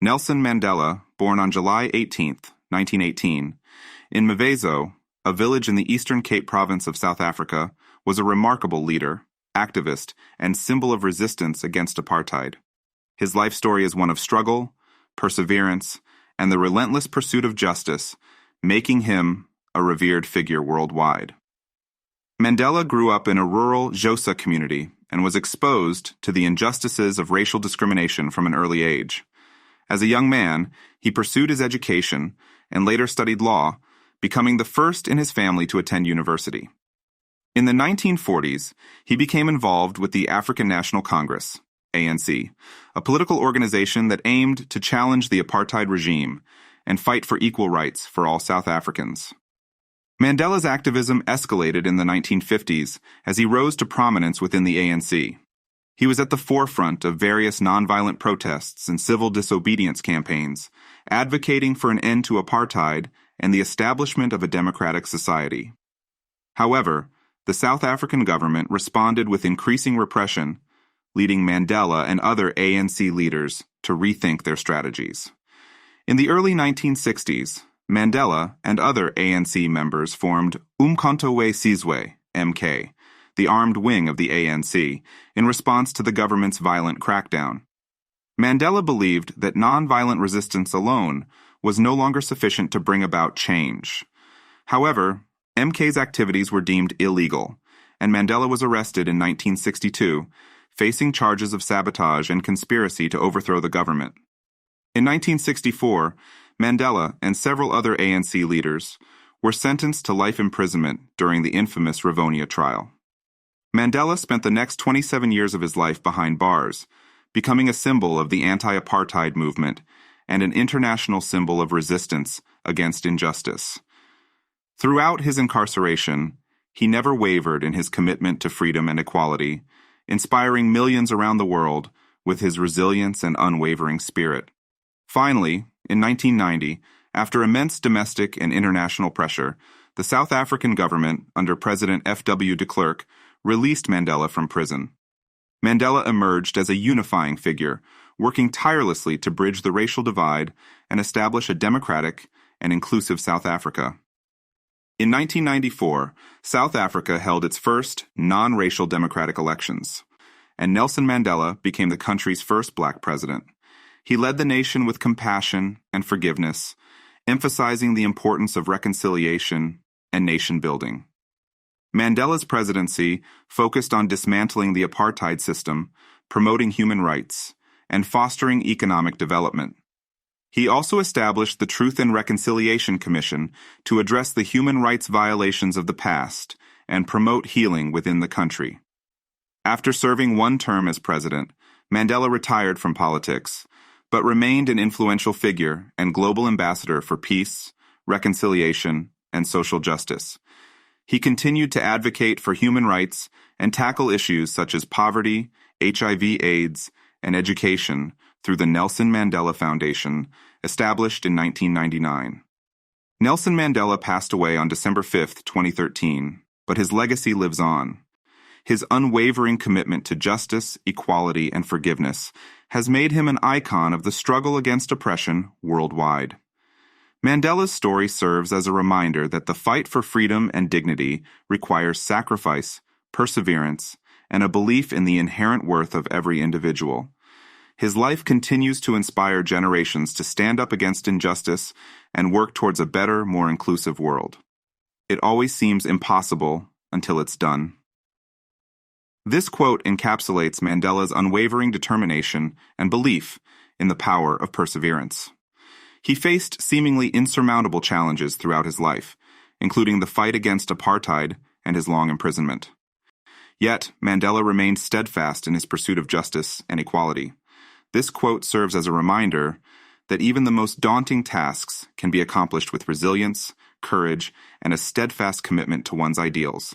Nelson Mandela, born on July 18, 1918, in Mvezo, a village in the Eastern Cape province of South Africa, was a remarkable leader, activist, and symbol of resistance against apartheid. His life story is one of struggle, perseverance, and the relentless pursuit of justice, making him a revered figure worldwide. Mandela grew up in a rural Xhosa community and was exposed to the injustices of racial discrimination from an early age. As a young man, he pursued his education and later studied law, becoming the first in his family to attend university. In the 1940s, he became involved with the African National Congress, ANC, a political organization that aimed to challenge the apartheid regime and fight for equal rights for all South Africans. Mandela's activism escalated in the 1950s as he rose to prominence within the ANC. He was at the forefront of various nonviolent protests and civil disobedience campaigns, advocating for an end to apartheid and the establishment of a democratic society. However, the South African government responded with increasing repression, leading Mandela and other ANC leaders to rethink their strategies. In the early 1960s, Mandela and other ANC members formed Umkhonto we Sizwe, MK, the armed wing of the ANC, in response to the government's violent crackdown. Mandela believed that nonviolent resistance alone was no longer sufficient to bring about change. However, MK's activities were deemed illegal, and Mandela was arrested in 1962, facing charges of sabotage and conspiracy to overthrow the government. In 1964, Mandela and several other ANC leaders were sentenced to life imprisonment during the infamous Rivonia trial. Mandela spent the next 27 years of his life behind bars, becoming a symbol of the anti-apartheid movement and an international symbol of resistance against injustice. Throughout his incarceration, he never wavered in his commitment to freedom and equality, inspiring millions around the world with his resilience and unwavering spirit. Finally, in 1990, after immense domestic and international pressure, the South African government, under President F.W. de Klerk, released Mandela from prison. Mandela emerged as a unifying figure, working tirelessly to bridge the racial divide and establish a democratic and inclusive South Africa. In 1994, South Africa held its first non-racial democratic elections, and Nelson Mandela became the country's first black president. He led the nation with compassion and forgiveness, emphasizing the importance of reconciliation and nation-building. Mandela's presidency focused on dismantling the apartheid system, promoting human rights, and fostering economic development. He also established the Truth and Reconciliation Commission to address the human rights violations of the past and promote healing within the country. After serving one term as president, Mandela retired from politics, but remained an influential figure and global ambassador for peace, reconciliation, and social justice. He continued to advocate for human rights and tackle issues such as poverty, HIV/AIDS, and education through the Nelson Mandela Foundation, established in 1999. Nelson Mandela passed away on December 5, 2013, but his legacy lives on. His unwavering commitment to justice, equality, and forgiveness has made him an icon of the struggle against oppression worldwide. Mandela's story serves as a reminder that the fight for freedom and dignity requires sacrifice, perseverance, and a belief in the inherent worth of every individual. His life continues to inspire generations to stand up against injustice and work towards a better, more inclusive world. It always seems impossible until it's done. This quote encapsulates Mandela's unwavering determination and belief in the power of perseverance. He faced seemingly insurmountable challenges throughout his life, including the fight against apartheid and his long imprisonment. Yet, Mandela remained steadfast in his pursuit of justice and equality. This quote serves as a reminder that even the most daunting tasks can be accomplished with resilience, courage, and a steadfast commitment to one's ideals.